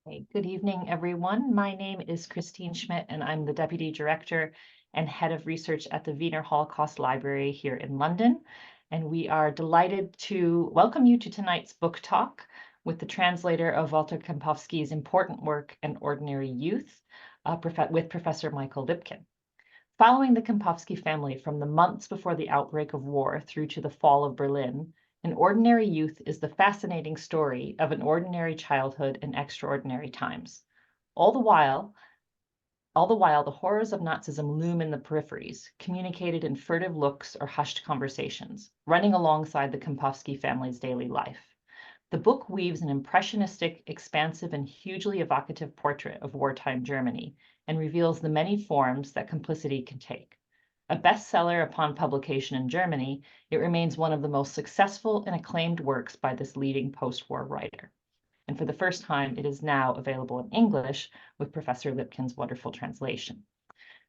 Hey, good evening, everyone. My name is Christine Schmidt, and I'm the Deputy Director and Head of Research at the Wiener Holocaust Library here in London. And we are delighted to welcome you to tonight's book talk with the translator of Walter Kempowski's important work, An Ordinary Youth, with Professor Michael Lipkin. Following the Kempowski family from the months before the outbreak of war through to the fall of Berlin, An Ordinary Youth is the fascinating story of an ordinary childhood in extraordinary times. All the while, the horrors of Nazism loom in the peripheries, communicated in furtive looks or hushed conversations, running alongside the Kempowski family's daily life. The book weaves an impressionistic, expansive, and hugely evocative portrait of wartime Germany and reveals the many forms that complicity can take. A bestseller upon publication in Germany, it remains one of the most successful and acclaimed works by this leading post-war writer. And for the first time, it is now available in English with Professor Lipkin's wonderful translation.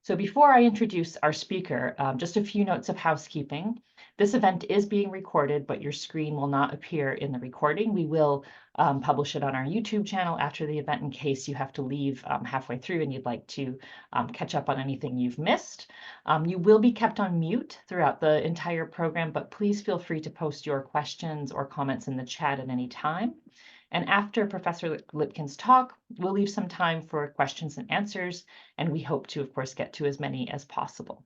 So before I introduce our speaker, just a few notes of housekeeping. This event is being recorded, but your screen will not appear in the recording. We will publish it on our YouTube channel after the event in case you have to leave halfway through and you'd like to catch up on anything you've missed. You will be kept on mute throughout the entire program, but please feel free to post your questions or comments in the chat at any time. And after Professor Lipkin's talk, we'll leave some time for questions and answers, and we hope to, of course, get to as many as possible.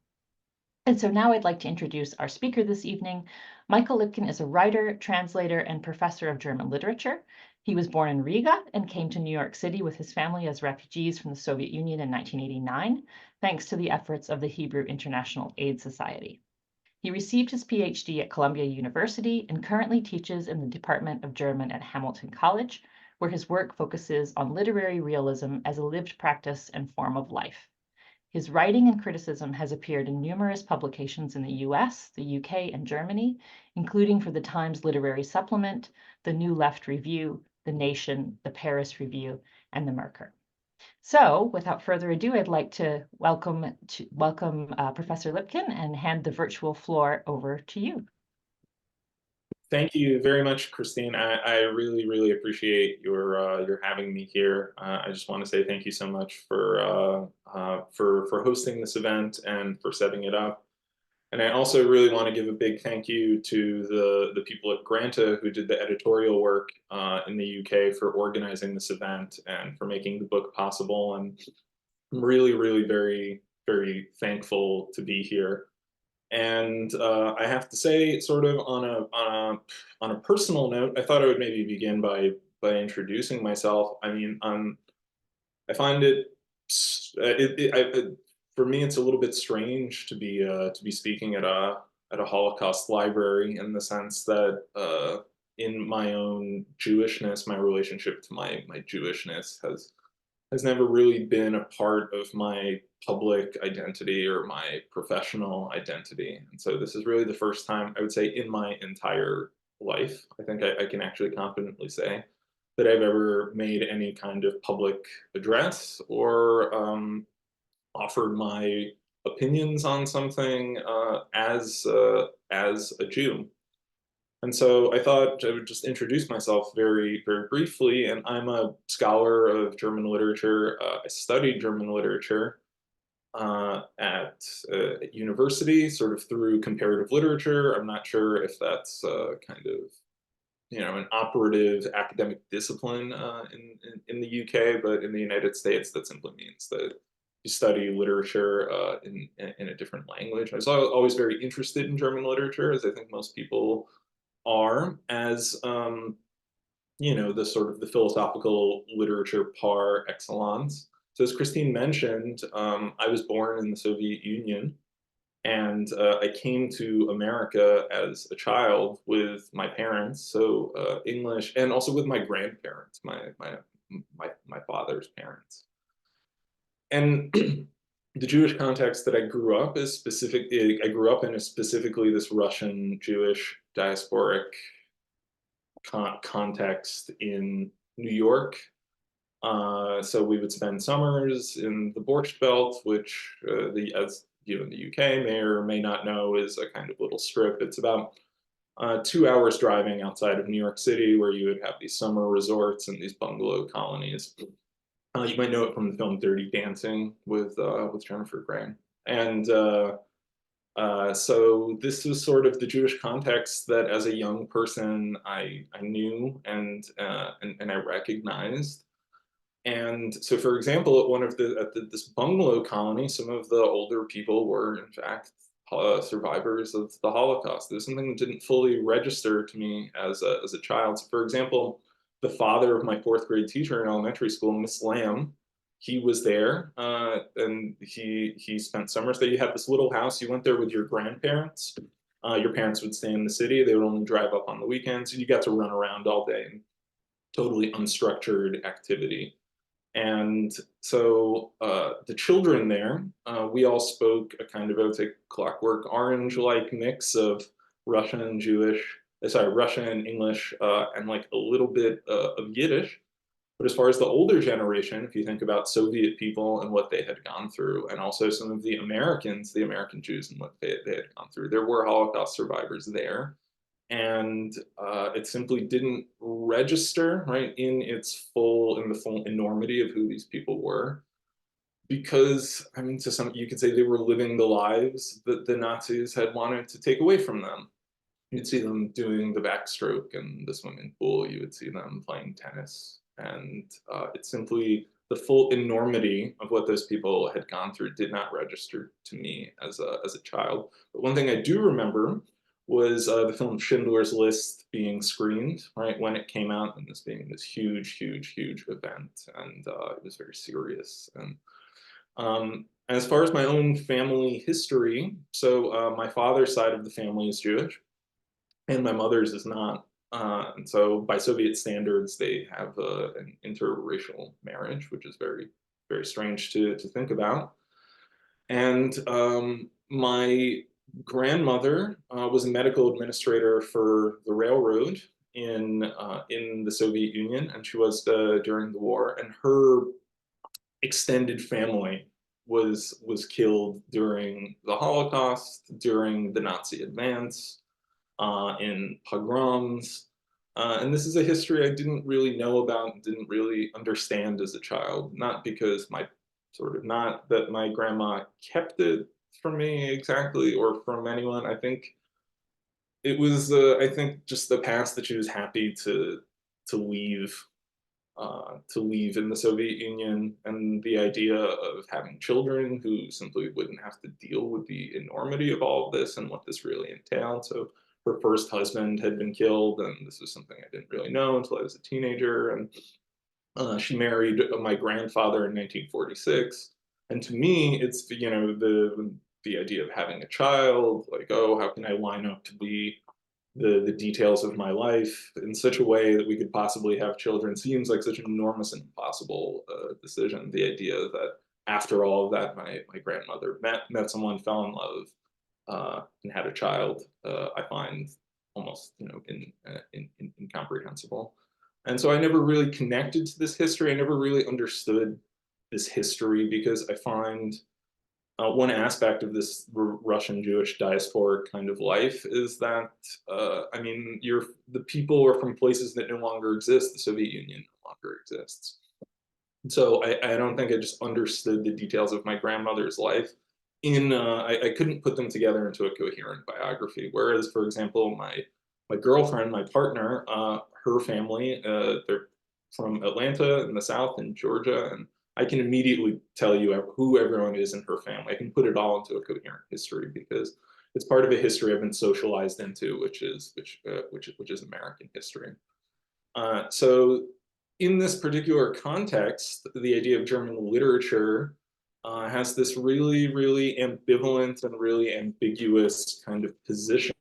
And so now I'd like to introduce our speaker this evening. Michael Lipkin is a writer, translator, and professor of German literature. He was born in Riga and came to New York City with his family as refugees from the Soviet Union in 1989, thanks to the efforts of the Hebrew International Aid Society. He received his PhD at Columbia University and currently teaches in the Department of German at Hamilton College, where his work focuses on literary realism as a lived practice and form of life. His writing and criticism has appeared in numerous publications in the US, the UK, and Germany, including for the Times Literary Supplement, the New Left Review, the Nation, the Paris Review, and the Merkur. So without further ado, I'd like to welcome Professor Lipkin and hand the virtual floor over to you. Thank you very much, Christine. I really, really appreciate your having me here. I just want to say thank you so much for hosting this event and for setting it up. And I also really want to give a big thank you to the people at Granta who did the editorial work in the UK for organizing this event and for making the book possible. And I'm really, really very, very thankful to be here. And I have to say, sort of on a personal note, I thought I would maybe begin by introducing myself. I mean, I find for me, it's a little bit strange to be speaking at a Holocaust library, in the sense that in my own Jewishness, my relationship to my Jewishness has never really been a part of my public identity or my professional identity. And so this is really the first time, I would say, in my entire life, I think I can actually confidently say, that I've ever made any kind of public address or offered my opinions on something as a Jew. And so I thought I would just introduce myself very, very briefly. And I'm a scholar of German literature. I studied German literature at university, sort of through comparative literature. I'm not sure if that's kind of, an operative academic discipline in the UK, but in the United States, that simply means that you study literature in a different language. I was always very interested in German literature, as I think most people are, as the sort of the philosophical literature par excellence. So as Christine mentioned, I was born in the Soviet Union, and I came to America as a child with my parents, so English, and also with my grandparents, my father's parents. And the Jewish context that I grew up is specific. I grew up in specifically this Russian Jewish diasporic context in New York. So we would spend summers in the Borscht Belt, which as you in the UK may or may not know is a kind of little strip. It's about 2 hours driving outside of New York City, where you would have these summer resorts and these bungalow colonies. You might know it from the film Dirty Dancing with Jennifer Grey. And so this was sort of the Jewish context that, as a young person, I knew and I recognized. And so, for example, at this bungalow colony, some of the older people were, in fact, survivors of the Holocaust. There's something that didn't fully register to me as a child. So, for example, the father of my fourth grade teacher in elementary school, Miss Lamb, he was there, and he spent summers there. You had this little house. You went there with your grandparents. Your parents would stay in the city. They would only drive up on the weekends, and you got to run around all day in totally unstructured activity. And so the children there, we all spoke a kind of, I would say, Clockwork Orange-like mix of Russian and Russian and English, and like a little bit of Yiddish. But as far as the older generation, if you think about Soviet people and what they had gone through, and also some of the Americans, the American Jews and what they had gone through, there were Holocaust survivors there. And it simply didn't register, right, in the full enormity of who these people were, because I mean, to some, you could say they were living the lives that the Nazis had wanted to take away from them. You'd see them doing the backstroke in the swimming pool. You would see them playing tennis, and it's simply the full enormity of what those people had gone through did not register to me as a child. But one thing I do remember was the film Schindler's List being screened, right, when it came out, and this being this huge, huge, huge event, and it was very serious. And as far as my own family history, so my father's side of the family is Jewish, and my mother's is not. And so by Soviet standards, they have an interracial marriage, which is very, very strange to think about. And my grandmother was a medical administrator for the railroad in the Soviet Union, and she was during the war. And her extended family was killed during the Holocaust, during the Nazi advance, in pogroms. And this is a history I didn't really know about, didn't really understand as a child, not because not that my grandma kept it from me exactly or from anyone. I think it was, I think, just the past that she was happy to leave, to leave in the Soviet Union, and the idea of having children who simply wouldn't have to deal with the enormity of all of this and what this really entailed. So her first husband had been killed, and this was something I didn't really know until I was a teenager. And she married my grandfather in 1946. And to me, it's the idea of having a child, like, oh, how can I line up to be the details of my life in such a way that we could possibly have children seems like such an enormous and impossible decision. The idea that after all of that, my grandmother met someone, fell in love, and had a child, I find almost incomprehensible. And so I never really connected to this history. I never really understood this history because I find one aspect of this Russian Jewish diasporic kind of life is that, I mean, the people are from places that no longer exist. The Soviet Union no longer exists. So I don't think I just understood the details of my grandmother's life. I couldn't put them together into a coherent biography. Whereas, for example, my girlfriend, my partner, her family, they're from Atlanta in the South and Georgia, and I can immediately tell you who everyone is in her family. I can put it all into a coherent history because it's part of a history I've been socialized into, which is American history. So in this particular context, the idea of German literature has this really, really ambivalent and really ambiguous kind of position,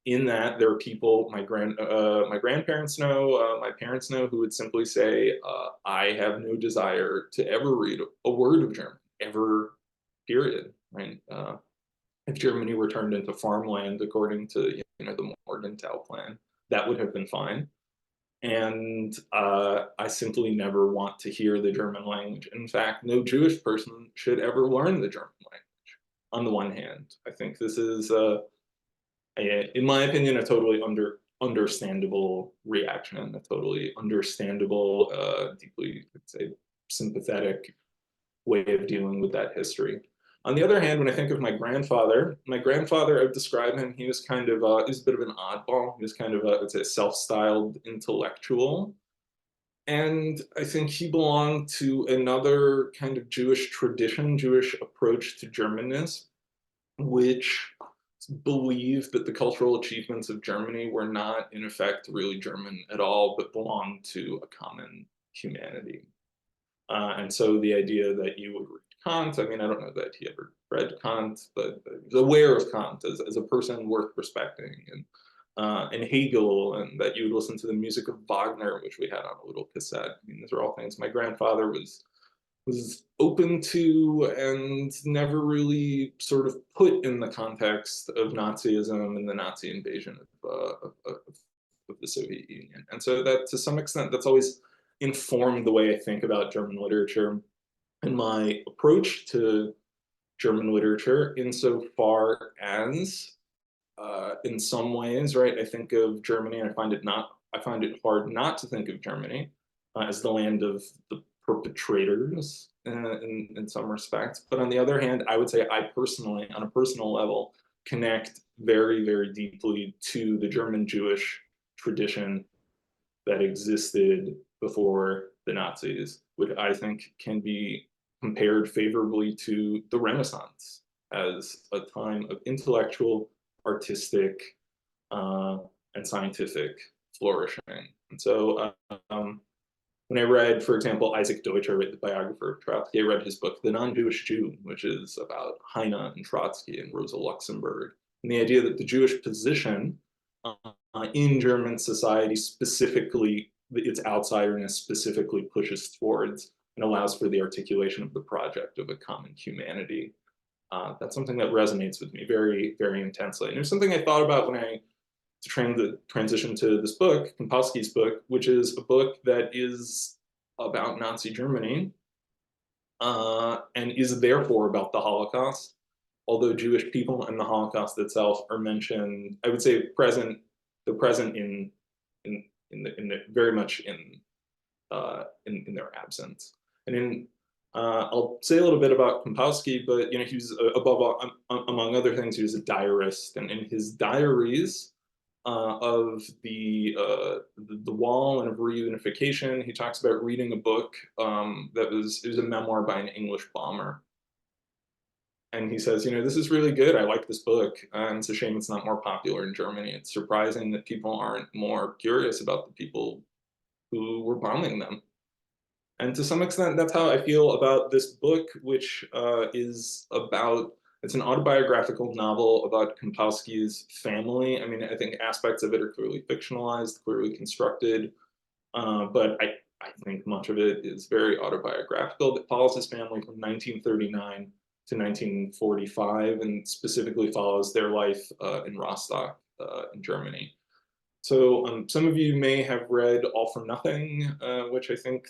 in that there are people my grandparents know, my parents know, who would simply say, I have no desire to ever read a word of German, ever, period, right? If Germany were turned into farmland according to the Morgenthau plan, that would have been fine. And I simply never want to hear the German language. In fact, no Jewish person should ever learn the German language. On the one hand, I think this is in my opinion, a totally understandable reaction, a totally understandable, deeply, I'd say, sympathetic way of dealing with that history. On the other hand, when I think of my grandfather, I would describe him, he was kind of, he was a bit of an oddball. He was kind of, I'd say, a self-styled intellectual. And I think he belonged to another kind of Jewish tradition, Jewish approach to Germanness, which believed that the cultural achievements of Germany were not, in effect, really German at all, but belonged to a common humanity. And so the idea that you would read Kant, I mean, I don't know that he ever read Kant, but he was aware of Kant as a person worth respecting, and Hegel, and that you would listen to the music of Wagner, which we had on a little cassette. I mean, these are all things my grandfather was open to and never really sort of put in the context of Nazism and the Nazi invasion of the Soviet Union. And so that, to some extent, that's always informed the way I think about German literature and my approach to German literature, insofar as, in some ways, right, I think of Germany, and I find it hard not to think of Germany as the land of the perpetrators in some respects. But on the other hand, I would say I personally, on a personal level, connect very, very deeply to the German Jewish tradition that existed before the Nazis, which I think can be compared favorably to the Renaissance as a time of intellectual, artistic, and scientific flourishing. And so when I read, for example, Isaac Deutscher, the biographer of Trotsky, I read his book, The Non-Jewish Jew, which is about Heine and Trotsky and Rosa Luxemburg, and the idea that the Jewish position in German society specifically, its outsiderness specifically pushes towards and allows for the articulation of the project of a common humanity. That's something that resonates with me very, very intensely. And it was something I thought about when I transition to this book, Kempowski's book, which is a book that is about Nazi Germany and is therefore about the Holocaust. Although Jewish people and the Holocaust itself are mentioned, I would say they're present in very much in their absence. And I'll say a little bit about Kempowski, but he was above all, among other things, he was a diarist, and in his diaries of the wall and of reunification, he talks about reading a book it was a memoir by an English bomber. And he says, this is really good. I like this book. And it's a shame it's not more popular in Germany. It's surprising that people aren't more curious about the people who were bombing them. And to some extent, that's how I feel about this book, which is about, it's an autobiographical novel about Kempowski's family. I mean, I think aspects of it are clearly fictionalized, clearly constructed, but I think much of it is very autobiographical. That follows his family from 1939 to 1945, and specifically follows their life in Rostock, in Germany. So some of you may have read All for Nothing, which I think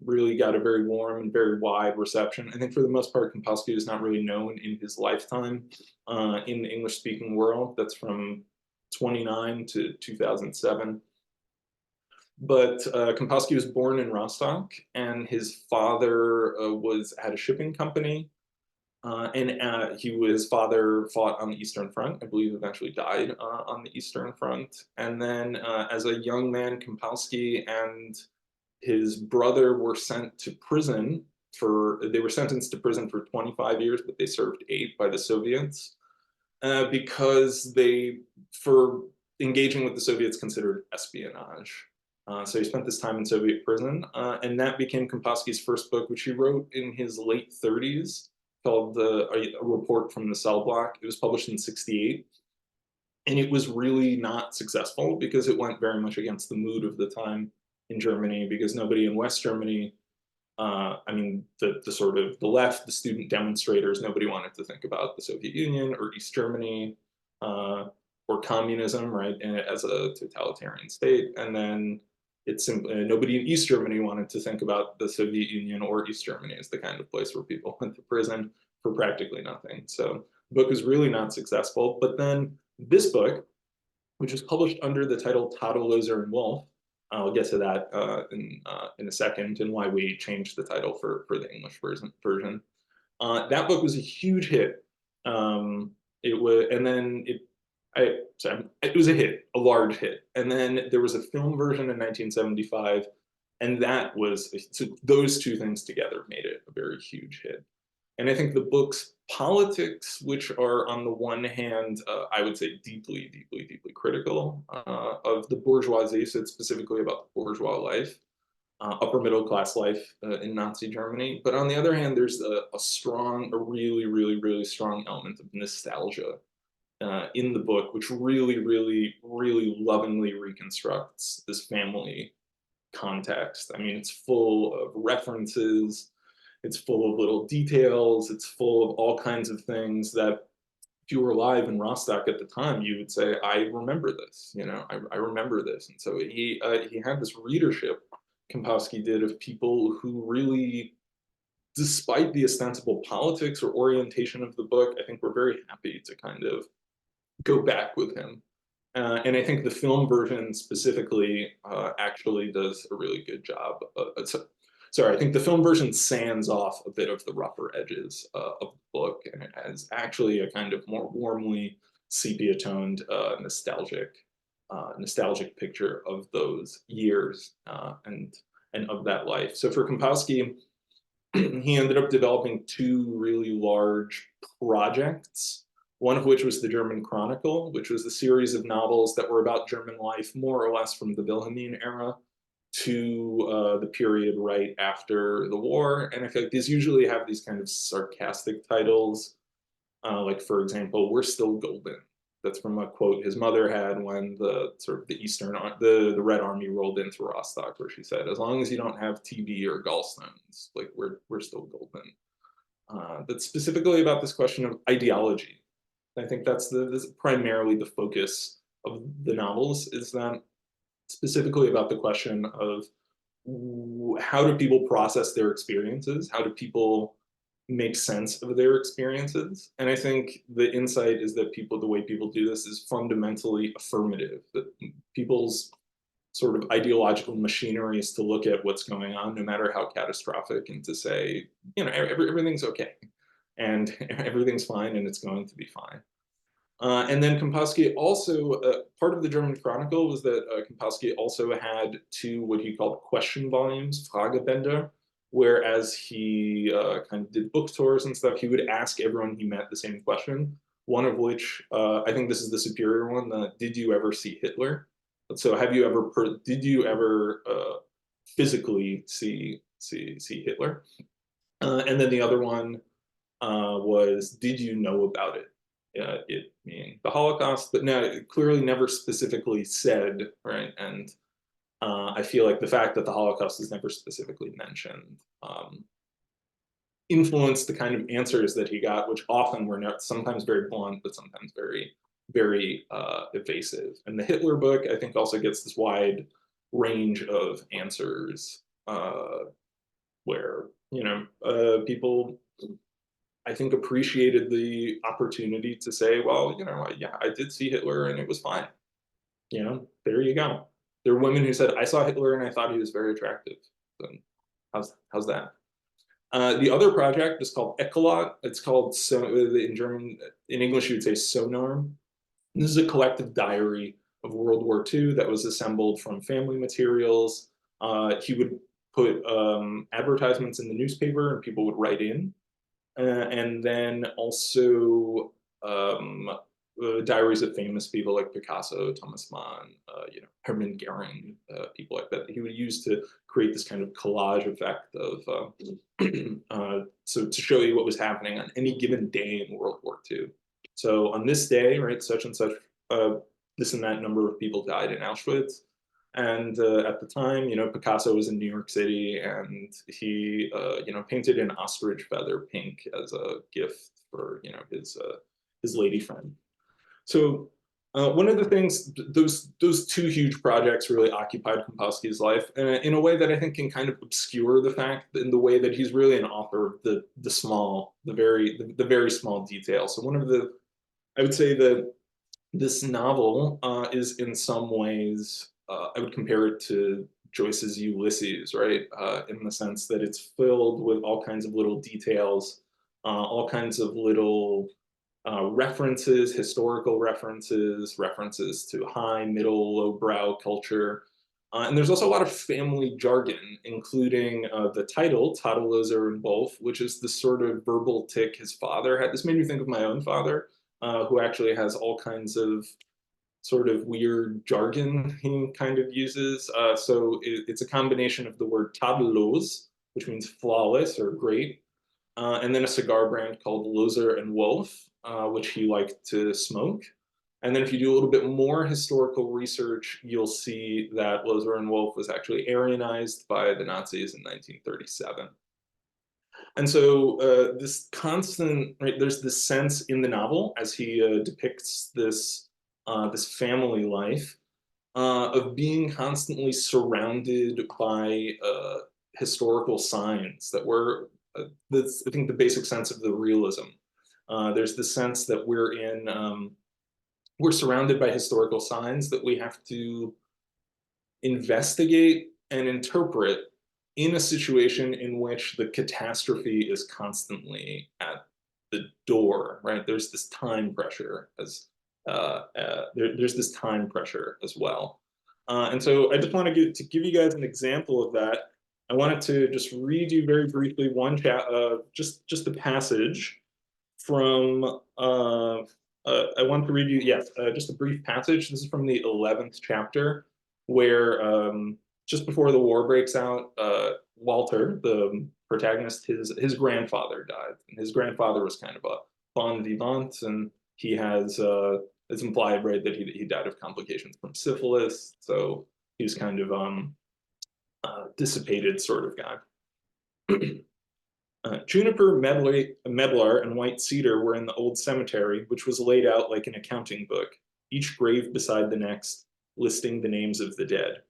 really got a very warm and very wide reception. I think for the most part, Kempowski is not really known in his lifetime in the English-speaking world. That's from 29 to 2007. But Kempowski was born in Rostock, and his father had a shipping company. His father fought on the Eastern Front, I believe eventually died on the Eastern Front. And then as a young man, Kempowski and his brother were sent to prison they were sentenced to prison for 25 years, but they served 8 by the Soviets because for engaging with the Soviets, considered espionage. So he spent this time in Soviet prison, and that became Kempowski's first book, which he wrote in his late 30s, called A Report from the Cell Block. It was published in '68, and it was really not successful because it went very much against the mood of the time in Germany, because nobody in West Germany, I mean, the sort of the left, the student demonstrators, nobody wanted to think about the Soviet Union or East Germany or communism, right, as a totalitarian state. And then it's simply, nobody in East Germany wanted to think about the Soviet Union or East Germany as the kind of place where people went to prison for practically nothing. So the book was really not successful. But then This book, which was published under the title Tadelloser and Wolf, I'll get to that in a second, and why we changed the title for the English version. That book was a huge hit. It was, and then it was a hit, a large hit. And then there was a film version in 1975, and that was, so those two things together made it a very huge hit. And I think the book's politics, which are on the one hand, I would say deeply, deeply, deeply critical of the bourgeoisie, so it's specifically about the bourgeois life, upper middle class life in Nazi Germany. But on the other hand, there's a really, really, really strong element of nostalgia in the book, which really, really, really lovingly reconstructs this family context. I mean, it's full of references, it's full of little details, it's full of all kinds of things that if you were alive in Rostock at the time, you would say, I remember this, you know, I remember this. And so he had this readership, Kempowski did, of people who really, despite the ostensible politics or orientation of the book, I think were very happy to kind of go back with him. And I think the film version specifically actually does a really good job. Sorry, I think the film version sands off a bit of the rougher edges of the book, and it has actually a kind of more warmly sepia-toned, nostalgic picture of those years and of that life. So for Kempowski, he ended up developing two really large projects, one of which was the German Chronicle, which was a series of novels that were about German life, more or less from the Wilhelmine era to the period right after the war. And I feel like these usually have these kind of sarcastic titles, like, for example, "We're Still Golden." That's from a quote his mother had when the sort of the Red Army rolled into Rostock, where she said, "As long as you don't have TB or gallstones, like we're still golden." That's specifically about this question of ideology. I think that's primarily the focus of the novels, is that specifically about the question of how do people process their experiences? How do people make sense of their experiences? And I think the insight is that the way people do this is fundamentally affirmative, that people's sort of ideological machinery is to look at what's going on, no matter how catastrophic, and to say, you know, everything's okay, and everything's fine, and it's going to be fine. And then Kempowski also, part of the German Chronicle was that Kempowski also had two what he called question volumes, Fragebände, whereas he kind of did book tours and stuff, he would ask everyone he met the same question, one of which, I think this is the superior one, did you ever see Hitler? So did you ever physically see Hitler? And then the other one was, did you know about it? It being the Holocaust, but no, it clearly never specifically said, right? And I feel like the fact that the Holocaust is never specifically mentioned influenced the kind of answers that he got, which often were not, sometimes very blunt, but sometimes very, very evasive. And the Hitler book, I think, also gets this wide range of answers where, you know, people, I think, appreciated the opportunity to say, well, you know, yeah, I did see Hitler and it was fine. You know, there you go. There are women who said, I saw Hitler and I thought he was very attractive. So how's that? The other project is called Ecolot. It's called, in German, in English, you would say Sonar. This is a collective diary of World War II that was assembled from family materials. He would put advertisements in the newspaper and people would write in. And then also diaries of famous people like Picasso, Thomas Mann, you know, Hermann Goering, people like that. He would use to create this kind of collage effect of, so to show you what was happening on any given day in World War II. So on this day, right, such and such, this and that number of people died in Auschwitz. And at the time, you know, Picasso was in New York City, and he, you know, painted an ostrich feather pink as a gift for, you know, his lady friend. So one of the things, those two huge projects really occupied Kempowski's life in a way that I think can kind of obscure the fact, in the way that he's really an author of the very small detail. So one of the, I would say, the This novel is in some ways, I would compare it to Joyce's Ulysses, right? In the sense that it's filled with all kinds of little details, all kinds of little references, historical references, references to high, middle, lowbrow culture. And there's also a lot of family jargon, including the title, Tadelloser and Wolf, which is the sort of verbal tick his father had. This made me think of my own father, who actually has all kinds of sort of weird jargon he kind of uses. It's a combination of the word tadellos, which means flawless or great, and then a cigar brand called Loser and Wolf, which he liked to smoke. And then if you do a little bit more historical research, you'll see that Loser and Wolf was actually Aryanized by the Nazis in 1937. And so this constant, right, there's this sense in the novel as he depicts this family life of being constantly surrounded by historical signs that were, that's, I think, the basic sense of the realism. There's the sense that we're surrounded by historical signs that we have to investigate and interpret in a situation in which the catastrophe is constantly at the door, right? There's this time pressure there's this time pressure as well. And so I just want to give you guys an example of that. I wanted to just read you very briefly just the passage from, I want to read you, yes, just a brief passage. This is from the 11th chapter, where just before the war breaks out, Walter, the protagonist, his grandfather died. And his grandfather was kind of a bon vivant, and he has, it's implied, right, that he died of complications from syphilis. So he was kind of dissipated sort of guy. Juniper, medlar, and white cedar were in the old cemetery, which was laid out like an accounting book, each grave beside the next, listing the names of the dead.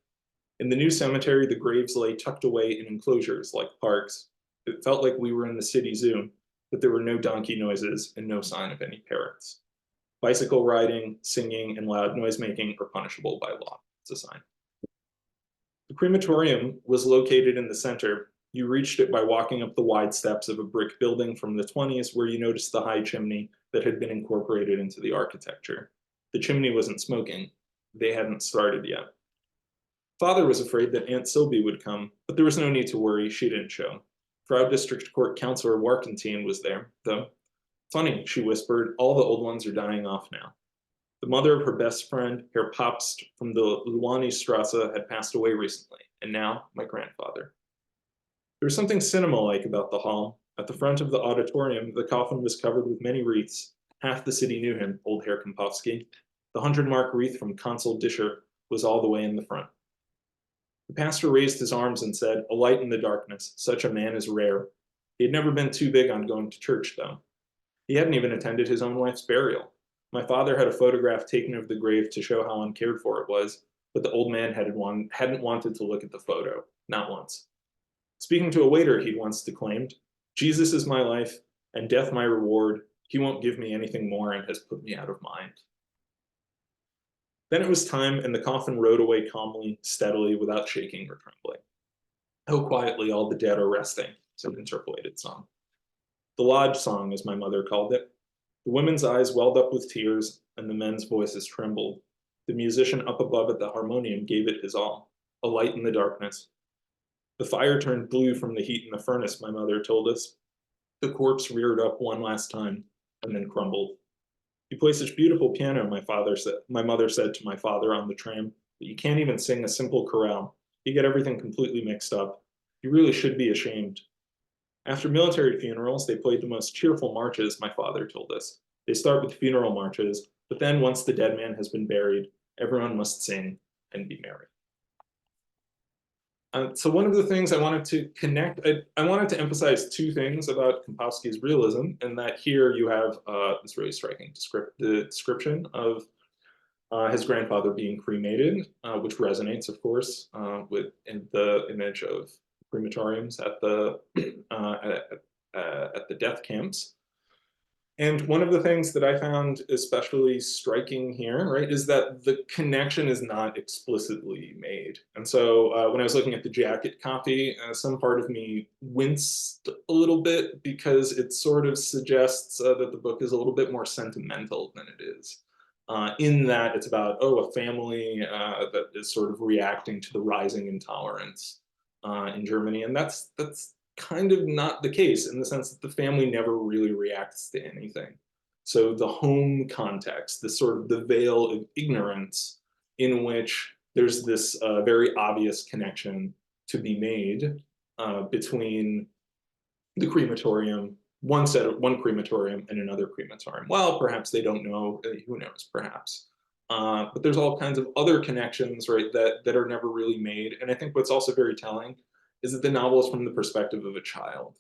In the new cemetery, the graves lay tucked away in enclosures like parks. It felt like we were in the city zoo, but there were no donkey noises and no sign of any parrots. Bicycle riding, singing, and loud noisemaking are punishable by law. It's a sign. The crematorium was located in the center. You reached it by walking up the wide steps of a brick building from the 20s, where you noticed the high chimney that had been incorporated into the architecture. The chimney wasn't smoking. They hadn't started yet. Father was afraid that Aunt Sylvie would come, but there was no need to worry. She didn't show. Frau District Court Counselor Warkentien was there, though. Funny, she whispered, all the old ones are dying off now. The mother of her best friend, Herr Papst from the Luani-Strasse, had passed away recently, and now my grandfather. There was something cinema-like about the hall. At the front of the auditorium, the coffin was covered with many wreaths. Half the city knew him, old Herr Kempowski. The 100-mark wreath from Consul Discher was all the way in the front. The pastor raised his arms and said, a light in the darkness, such a man is rare. He had never been too big on going to church, though. He hadn't even attended his own wife's burial. My father had a photograph taken of the grave to show how uncared for it was, but the old man hadn't wanted to look at the photo, not once. Speaking to a waiter, he'd once declaimed, Jesus is my life, and death my reward. He won't give me anything more and has put me out of mind. Then it was time, and the coffin rode away calmly, steadily, without shaking or trembling. How quietly all the dead are resting, said an interpolated song. The lodge song, as my mother called it. The women's eyes welled up with tears, and the men's voices trembled. The musician up above at the harmonium gave it his all, a light in the darkness. The fire turned blue from the heat in the furnace, my mother told us. The corpse reared up one last time, and then crumbled. You play such beautiful piano, my mother said to my father on the tram, but you can't even sing a simple chorale. You get everything completely mixed up. You really should be ashamed. After military funerals, they played the most cheerful marches, my father told us. They start with funeral marches, but then once the dead man has been buried, everyone must sing and be merry. So one of the things I wanted to I wanted to emphasize two things about Kempowski's realism, and that here you have this really striking description of his grandfather being cremated, which resonates, of course, with the image of crematoriums at the death camps. And one of the things that I found especially striking here, right, is that the connection is not explicitly made. And so when I was looking at the jacket copy, some part of me winced a little bit because it sort of suggests that the book is a little bit more sentimental than it is. In that it's about, oh, a family that is sort of reacting to the rising intolerance in Germany. And that's kind of not the case in the sense that the family never really reacts to anything. So the home context, the sort of the veil of ignorance in which there's this very obvious connection to be made between the crematorium, one crematorium and another crematorium. Well, perhaps they don't know, who knows, perhaps. But there's all kinds of other connections, right, that are never really made. And I think what's also very telling is that the novel is from the perspective of a child.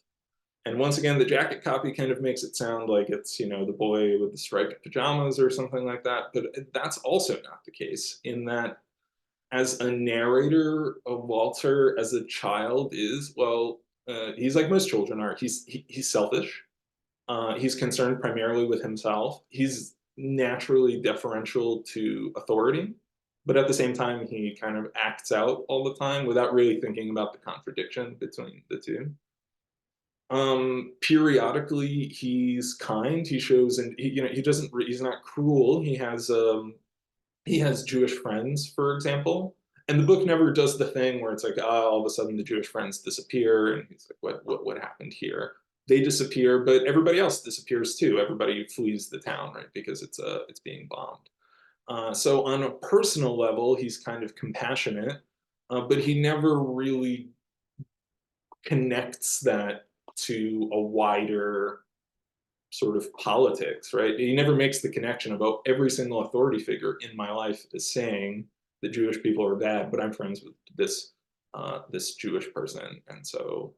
And once again, the jacket copy kind of makes it sound like it's, the boy with the striped pajamas or something like that. But that's also not the case, in that as a narrator of Walter as a child is, well, he's like most children are. He's selfish. He's concerned primarily with himself. He's naturally deferential to authority, but at the same time, he kind of acts out all the time without really thinking about the contradiction between the two. Periodically, he's kind. He shows, and he doesn't. He's not cruel. He has Jewish friends, for example, and the book never does the thing where it's like, oh, all of a sudden the Jewish friends disappear, and he's like, what happened here? They disappear, but everybody else disappears too. Everybody flees the town, right, because it's being bombed. So on a personal level, he's kind of compassionate, but he never really connects that to a wider sort of politics, right? He never makes the connection about every single authority figure in my life is saying that Jewish people are bad, but I'm friends with this Jewish person, and so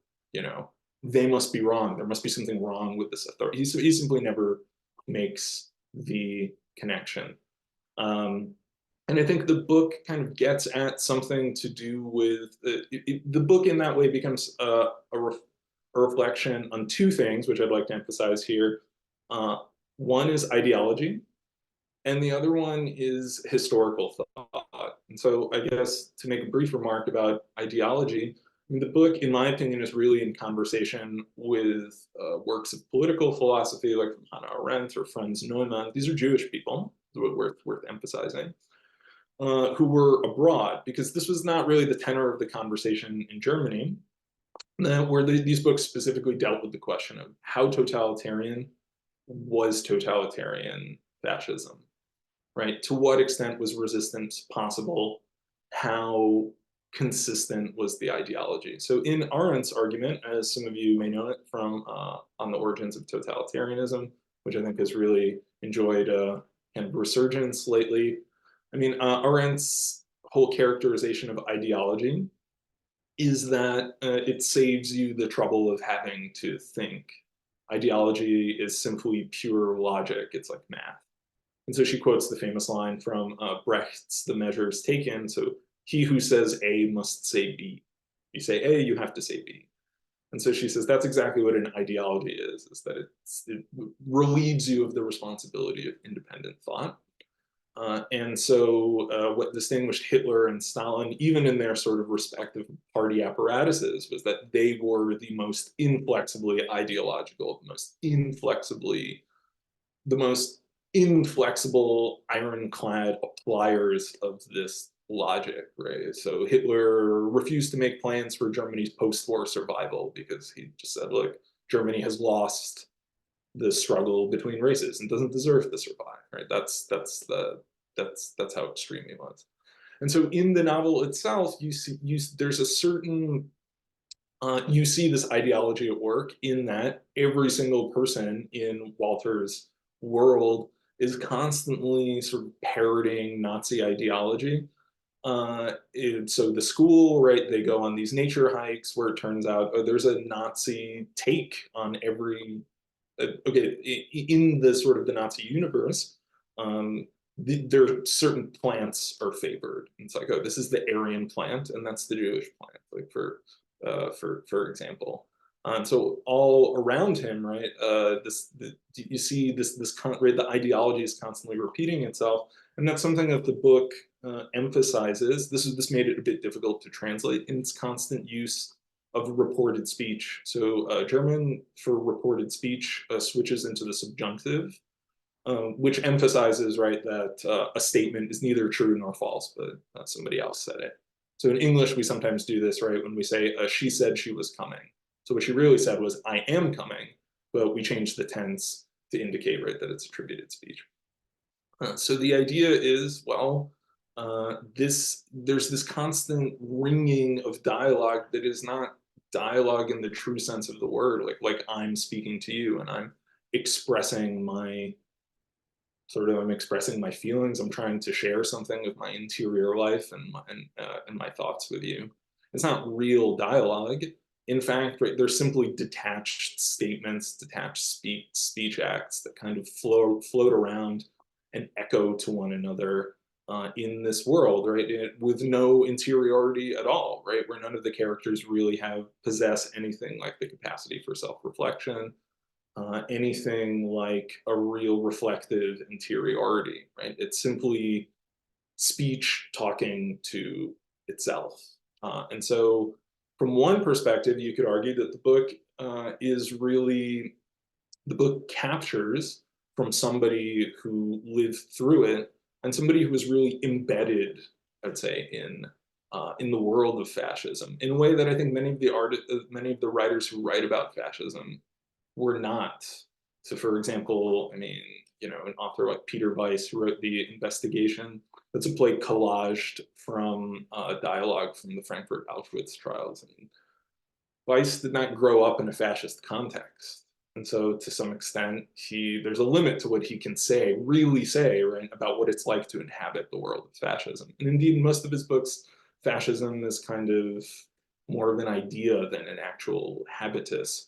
they must be wrong. There must be something wrong with this authority. He simply never makes the connection. And I think the book kind of gets at something to do with the book in that way becomes a reflection on two things, which I'd like to emphasize here. One is ideology, and the other one is historical thought. And so I guess to make a brief remark about ideology, I mean, the book, in my opinion, is really in conversation with works of political philosophy, like from Hannah Arendt or Franz Neumann. These are Jewish people, worth emphasizing, who were abroad, because this was not really the tenor of the conversation in Germany, where these books specifically dealt with the question of how totalitarian was totalitarian fascism, right? To what extent was resistance possible? How consistent was the ideology? So in Arendt's argument, as some of you may know it from On the Origins of Totalitarianism, which I think has really enjoyed a kind of resurgence lately, I mean, Arendt's whole characterization of ideology is that it saves you the trouble of having to think. Ideology is simply pure logic. It's like math. And so she quotes the famous line from Brecht's The Measures Taken. So he who says A must say B. You say A, you have to say B. And so she says that's exactly what an ideology is that it relieves you of the responsibility of independent thought. And so what distinguished Hitler and Stalin, even in their sort of respective party apparatuses, was that they were the most inflexibly ideological, the most inflexible, ironclad appliers of this logic, right? So Hitler refused to make plans for Germany's post-war survival because he just said, look, Germany has lost the struggle between races and doesn't deserve to survive, right? That's how extreme he was. And so in the novel itself, there's a certain you see this ideology at work in that every single person in Walter's world is constantly sort of parroting Nazi ideology. So the school, right, they go on these nature hikes where it turns out, oh, there's a Nazi take on every okay, in the sort of the Nazi universe, there are certain plants are favored. It's like, oh, this is the Aryan plant, and that's the Jewish plant, like for example. So all around him, right, you see right, the ideology is constantly repeating itself, and that's something that the book emphasizes. This made it a bit difficult to translate in its constant use of reported speech. So German for reported speech switches into the subjunctive, which emphasizes, right, that a statement is neither true nor false, but somebody else said it. So in English, we sometimes do this, right, when we say, she said she was coming. So what she really said was, I am coming, but we change the tense to indicate, right, that it's attributed speech. So the idea is, well, there's this constant ringing of dialogue that is not dialogue in the true sense of the word, like I'm speaking to you and I'm expressing my I'm expressing my feelings. I'm trying to share something of my interior life and my thoughts with you. It's not real dialogue. In fact, right, they're simply detached statements, detached speech acts that kind of float around and echo to one another in this world, right? With no interiority at all, right? Where none of the characters really possess anything like the capacity for self-reflection, anything like a real reflective interiority, right? It's simply speech talking to itself. And so, from one perspective, you could argue that the book is really, the book captures from somebody who lived through it and somebody who was really embedded, I'd say, in the world of fascism in a way that I think many of the writers who write about fascism were not. So, for example, I mean, an author like Peter Weiss, who wrote The Investigation, that's a play collaged from dialogue from the Frankfurt Auschwitz trials. And Weiss did not grow up in a fascist context. And so, to some extent, there's a limit to what he can really say, right, about what it's like to inhabit the world of fascism. And indeed, in most of his books, fascism is kind of more of an idea than an actual habitus.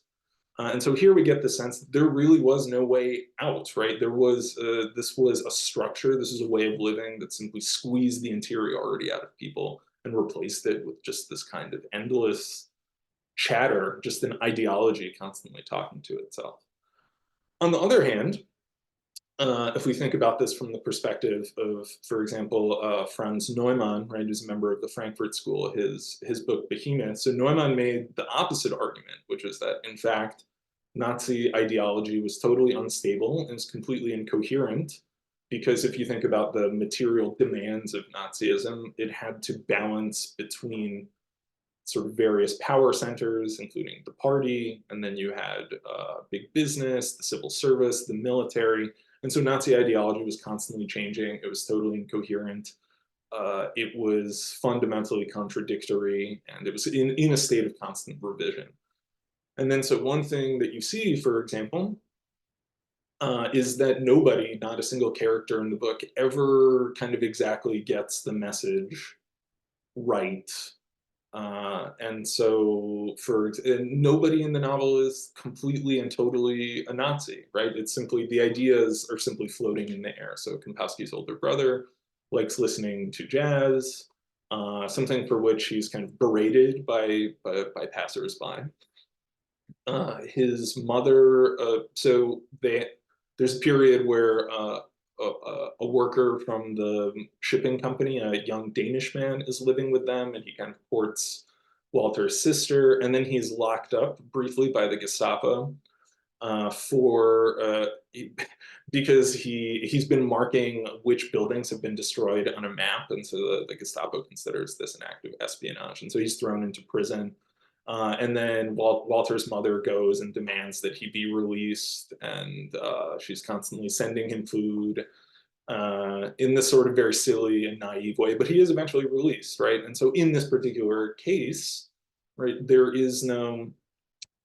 And so here we get the sense that there really was no way out, right? This was a structure, this is a way of living that simply squeezed the interiority out of people and replaced it with just this kind of endless chatter, just an ideology constantly talking to itself. On the other hand, if we think about this from the perspective of, for example, Franz Neumann, right, who's a member of the Frankfurt School, his book Behemoth. So Neumann made the opposite argument, which is that, in fact, Nazi ideology was totally unstable and is completely incoherent, because if you think about the material demands of Nazism, it had to balance between sort of various power centers, including the party, and then you had big business, the civil service, the military. And so Nazi ideology was constantly changing. It was totally incoherent. It was fundamentally contradictory, and it was in a state of constant revision. And then, so one thing that you see, for example, is that nobody, not a single character in the book, ever kind of exactly gets the message right. And so, nobody in the novel is completely and totally a Nazi, right? It's simply, the ideas are simply floating in the air. So Kempowski's older brother likes listening to jazz, something for which he's kind of berated by passersby. His mother, there's a period where a worker from the shipping company, a young Danish man, is living with them, and he kind of courts Walter's sister, and then he's locked up briefly by the Gestapo because he's been marking which buildings have been destroyed on a map, and so the Gestapo considers this an act of espionage, and so he's thrown into prison. And then Walter's mother goes and demands that he be released, and she's constantly sending him food in this sort of very silly and naive way, but he is eventually released, right? And so in this particular case, right, there is no,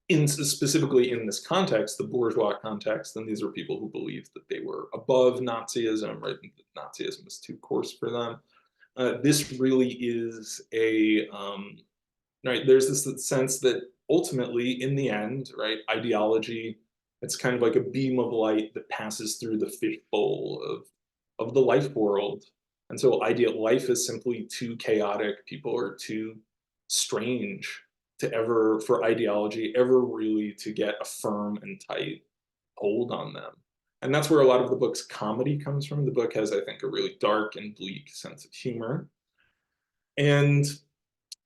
specifically in this context, the bourgeois context, and these are people who believed that they were above Nazism, right? Nazism was too coarse for them. This really is right, there's this sense that ultimately, in the end, right, ideology, it's kind of like a beam of light that passes through the fishbowl of the life world. And so life is simply too chaotic, people are too strange for ideology ever really to get a firm and tight hold on them. And that's where a lot of the book's comedy comes from. The book has, I think, a really dark and bleak sense of humor. And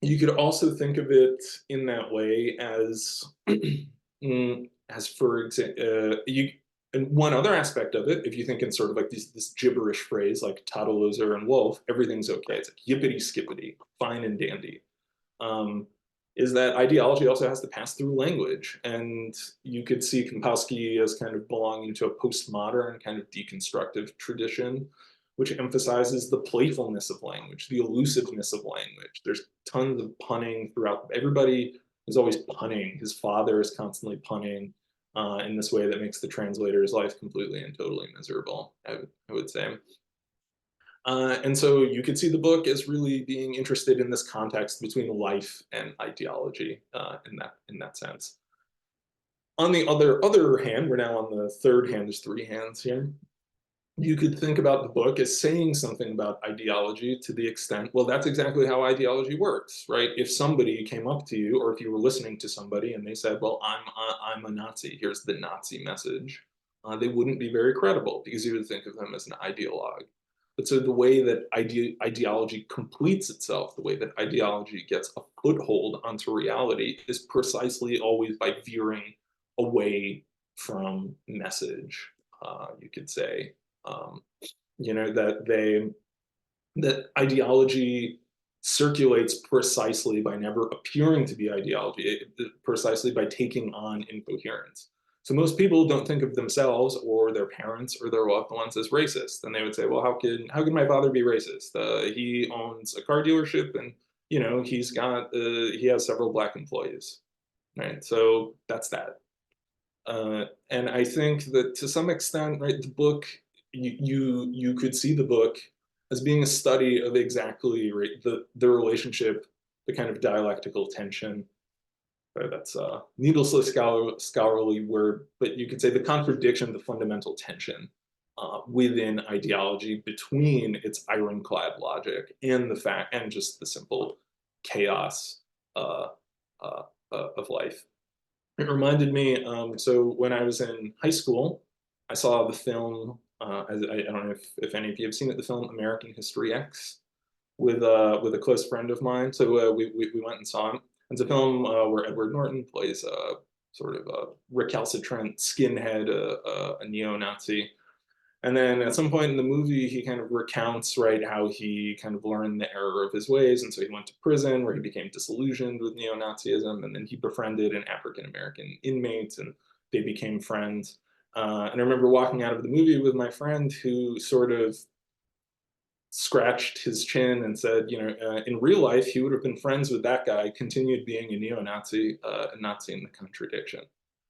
you could also think of it in that way as, as for example, and one other aspect of it, if you think in sort of like this gibberish phrase like Tattleloser and Wolf, everything's okay. It's like yippity skippity, fine and dandy. Is that ideology also has to pass through language. And you could see Kempowski as kind of belonging to a postmodern kind of deconstructive tradition, which emphasizes the playfulness of language, the elusiveness of language. There's tons of punning throughout. Everybody is always punning. His father is constantly punning in this way that makes the translator's life completely and totally miserable, I would say. And so you could see the book as really being interested in this context between life and ideology in that sense. On the other hand, we're now on the third hand. There's three hands here. You could think about the book as saying something about ideology to the extent, well, that's exactly how ideology works, right? If somebody came up to you, or if you were listening to somebody and they said, well, I'm a Nazi, here's the Nazi message, they wouldn't be very credible because you would think of them as an ideologue. But so the way that ideology completes itself, the way that ideology gets a foothold onto reality is precisely always by veering away from message, you could say. You know, that ideology circulates precisely by never appearing to be ideology, precisely by taking on incoherence. So most people don't think of themselves or their parents or their loved ones as racist. And they would say, well, how can my father be racist? He owns a car dealership and, you know, he has several black employees, right? So that's that. And I think that to some extent, right, the book, you could see the book as being a study of exactly, right, the relationship, the kind of dialectical tension. Right, that's a needlessly scholarly word, but you could say the contradiction, the fundamental tension within ideology between its ironclad logic and the fact and just the simple chaos uh, of life. It reminded me, so when I was in high school, I saw the film, I don't know if any of you have seen it, the film American History X with a close friend of mine. So we went and saw it. It's a film where Edward Norton plays a sort of a recalcitrant skinhead, a neo-Nazi. And then at some point in the movie, he kind of recounts, right, how he kind of learned the error of his ways. And so he went to prison where he became disillusioned with neo-Nazism. And then he befriended an African-American inmate and they became friends. And I remember walking out of the movie with my friend who sort of scratched his chin and said, you know, in real life, he would have been friends with that guy, continued being a neo-Nazi, a Nazi in the contradiction.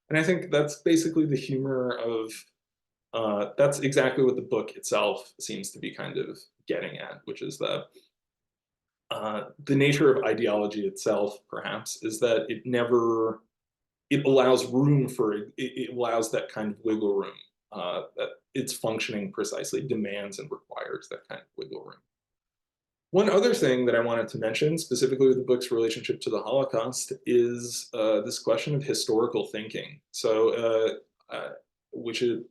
And I think that's basically the humor of that's exactly what the book itself seems to be kind of getting at, which is that the nature of ideology itself, perhaps, is that it allows room for, it allows that kind of wiggle room, that its functioning precisely demands and requires that kind of wiggle room. One other thing that I wanted to mention, specifically with the book's relationship to the Holocaust, is this question of historical thinking. So, which is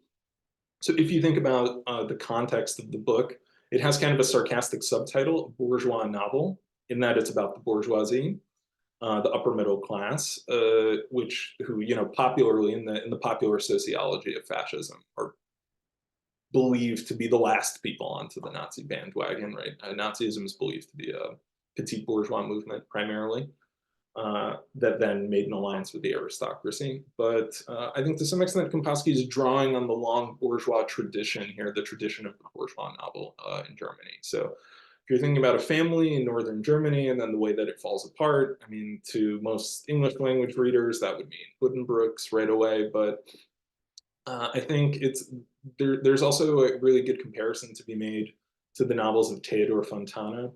so if you think about the context of the book, it has kind of a sarcastic subtitle, bourgeois novel, in that it's about the bourgeoisie, the upper middle class, who, you know, popularly in the popular sociology of fascism are believed to be the last people onto the Nazi bandwagon, right? Nazism is believed to be a petit bourgeois movement primarily, that then made an alliance with the aristocracy. But I think to some extent, Kempowski is drawing on the long bourgeois tradition here, the tradition of the bourgeois novel in Germany. So if you're thinking about a family in northern Germany and then the way that it falls apart, I mean, to most English language readers, that would mean Buddenbrooks right away. But I think there's also a really good comparison to be made to the novels of Theodor Fontana,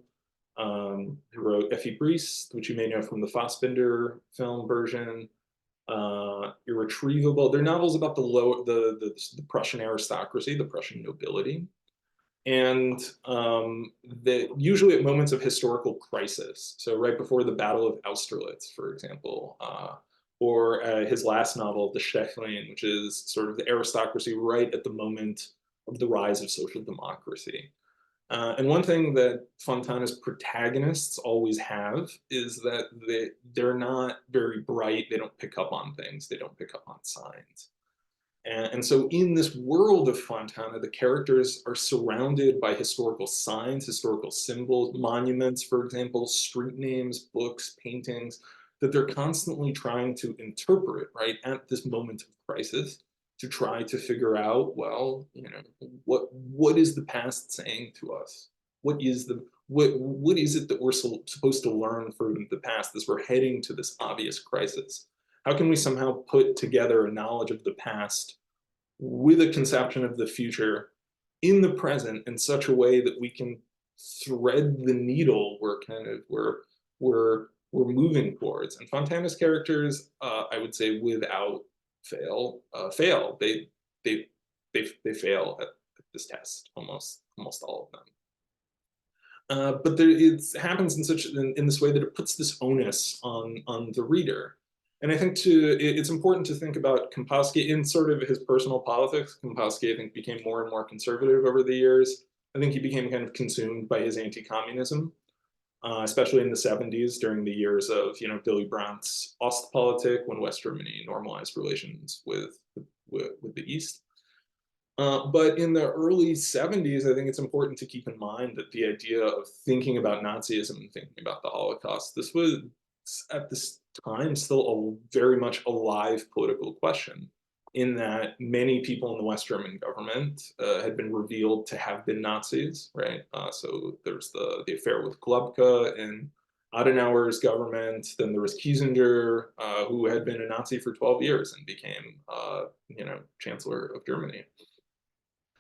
who wrote Effie Briest, which you may know from the Fassbinder film version, Irretrievable. They're novels about the Prussian aristocracy, the Prussian nobility. And that usually at moments of historical crisis. So right before the Battle of Austerlitz, for example, or his last novel, The Stechlin, which is sort of the aristocracy right at the moment of the rise of social democracy. And one thing that Fontana's protagonists always have is that they're not very bright. They don't pick up on things. They don't pick up on signs. And so in this world of Fontana, the characters are surrounded by historical signs, historical symbols, monuments, for example, street names, books, paintings, that they're constantly trying to interpret, right, at this moment of crisis, to try to figure out, well, what is the past saying to us? What is it that we're supposed to learn from the past as we're heading to this obvious crisis? How can we somehow put together a knowledge of the past with a conception of the future in the present in such a way that we can thread the needle we're moving towards? And Fontana's characters, I would say, without fail. They fail at this test, almost all of them. But it happens in this way that it puts this onus on the reader. And I think it's important to think about Kempowski in sort of his personal politics. Kempowski, I think, became more and more conservative over the years. I think he became kind of consumed by his anti-communism, especially in the 70s during the years of Willy Brandt's Ostpolitik, when West Germany normalized relations with the East. But in the early 70s, I think it's important to keep in mind that the idea of thinking about Nazism and thinking about the Holocaust, this was at this time still a very much alive political question, in that many people in the West German government had been revealed to have been Nazis, right? So there's the affair with Glubka in Adenauer's government. Then there was Kiesinger, who had been a Nazi for 12 years and became, Chancellor of Germany.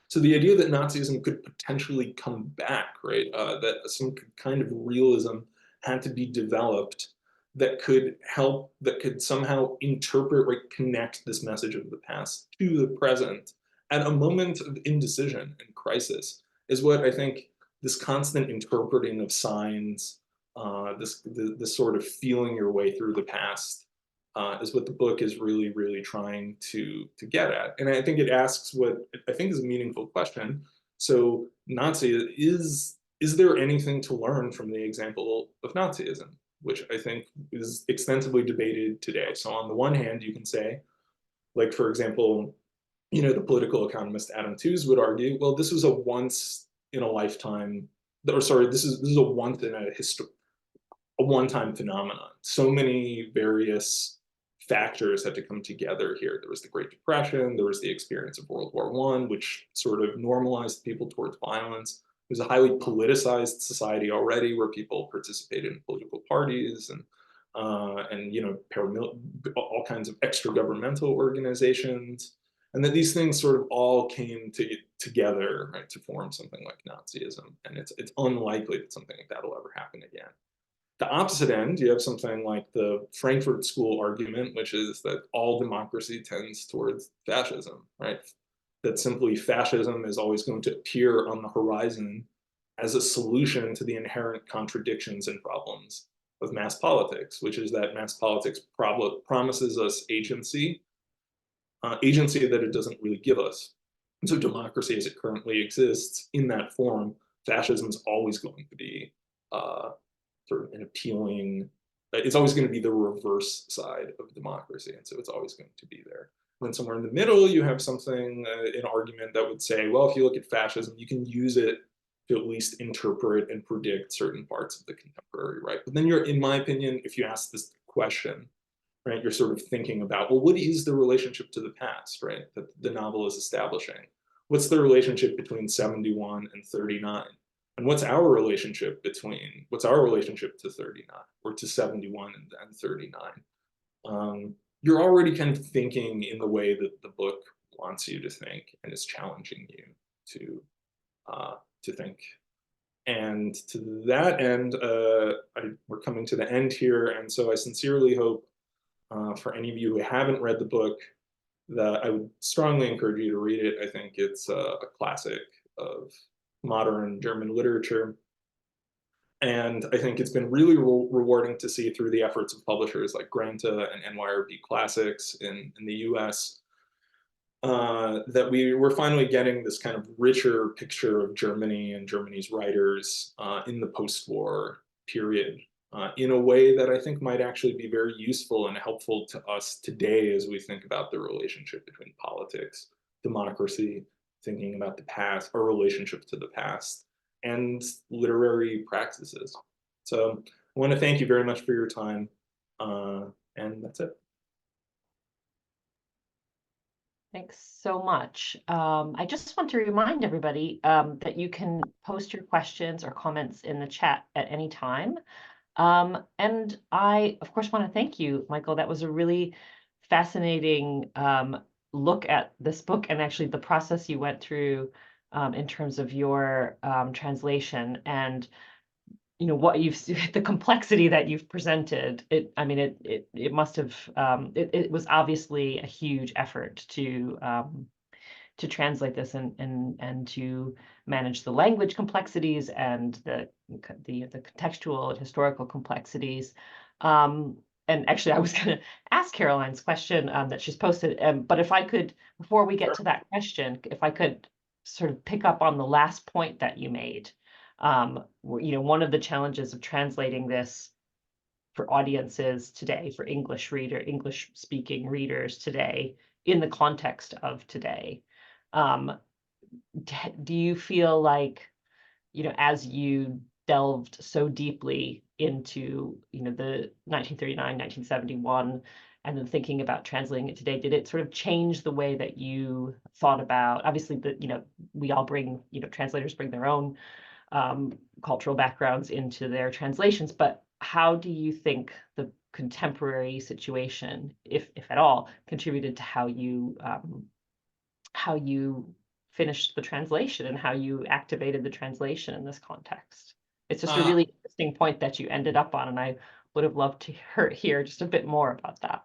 So the idea that Nazism could potentially come back, right, that some kind of realism had to be developed that could somehow interpret, right, connect this message of the past to the present at a moment of indecision and crisis, is what I think this constant interpreting of signs, this sort of feeling your way through the past, is what the book is really, really trying to get at. And I think it asks what I think is a meaningful question. So is there anything to learn from the example of Nazism, which I think is extensively debated today? So on the one hand, you can say, like, for example, the political economist Adam Tooze would argue, well, this was a once in a lifetime, or sorry, this is a once in a one-time phenomenon. So many various factors had to come together here. There was the Great Depression, there was the experience of World War I, which sort of normalized people towards violence. It was a highly politicized society already, where people participated in political parties and all kinds of extra-governmental organizations, and that these things sort of all came together, right, to form something like Nazism. And it's unlikely that something like that will ever happen again. The opposite end, you have something like the Frankfurt School argument, which is that all democracy tends towards fascism, right? That simply fascism is always going to appear on the horizon as a solution to the inherent contradictions and problems of mass politics, which is that mass politics promises us agency that it doesn't really give us. And so democracy as it currently exists in that form, fascism is always going to be sort of an appealing, it's always going to be the reverse side of democracy. And so it's always going to be there. And then somewhere in the middle, you have something, an argument that would say, well, if you look at fascism, you can use it to at least interpret and predict certain parts of the contemporary right. But then in my opinion, if you ask this question, right, you're sort of thinking about, well, what is the relationship to the past, right, that the novel is establishing? What's the relationship between 71 and 39? And what's our relationship to 39 or to 71 and 39? You're already kind of thinking in the way that the book wants you to think and is challenging you to think. And to that end, we're coming to the end here. And so I sincerely hope for any of you who haven't read the book, that I would strongly encourage you to read it. I think it's a classic of modern German literature. And I think it's been really rewarding to see through the efforts of publishers like Granta and NYRB Classics in the US that we're finally getting this kind of richer picture of Germany and Germany's writers in the post-war period in a way that I think might actually be very useful and helpful to us today as we think about the relationship between politics, democracy, thinking about the past, our relationship to the past, and literary practices. So I want to thank you very much for your time, and that's it. Thanks so much. I just want to remind everybody that you can post your questions or comments in the chat at any time. And I, of course, want to thank you, Michael. That was a really fascinating look at this book and actually the process you went through in terms of your translation and what you've the complexity that you've presented. I mean, it must have it was obviously a huge effort to translate this and to manage the language complexities and the contextual and historical complexities. And actually, I was going to ask Caroline's question that she's posted, but if I could, before we get to that question, if I could sort of pick up on the last point that you made. One of the challenges of translating this for audiences today, for English speaking readers today, in the context of today. Do you feel like, as you delved so deeply into, the 1939, 1971, and then thinking about translating it today, did it sort of change the way that you thought about, obviously, we all bring, translators bring their own cultural backgrounds into their translations, but how do you think the contemporary situation, if at all, contributed to how you finished the translation and how you activated the translation in this context? It's just a really interesting point that you ended up on, and I would have loved to hear just a bit more about that.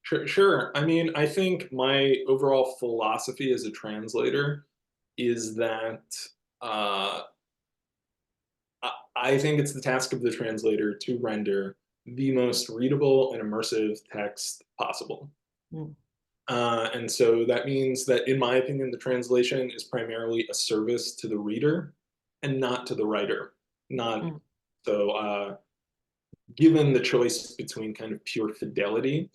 Sure. I mean, I think my overall philosophy as a translator is that I think it's the task of the translator to render the most readable and immersive text possible. Mm. And so that means that, in my opinion, the translation is primarily a service to the reader and not to the writer. Not so, given the choice between kind of pure fidelity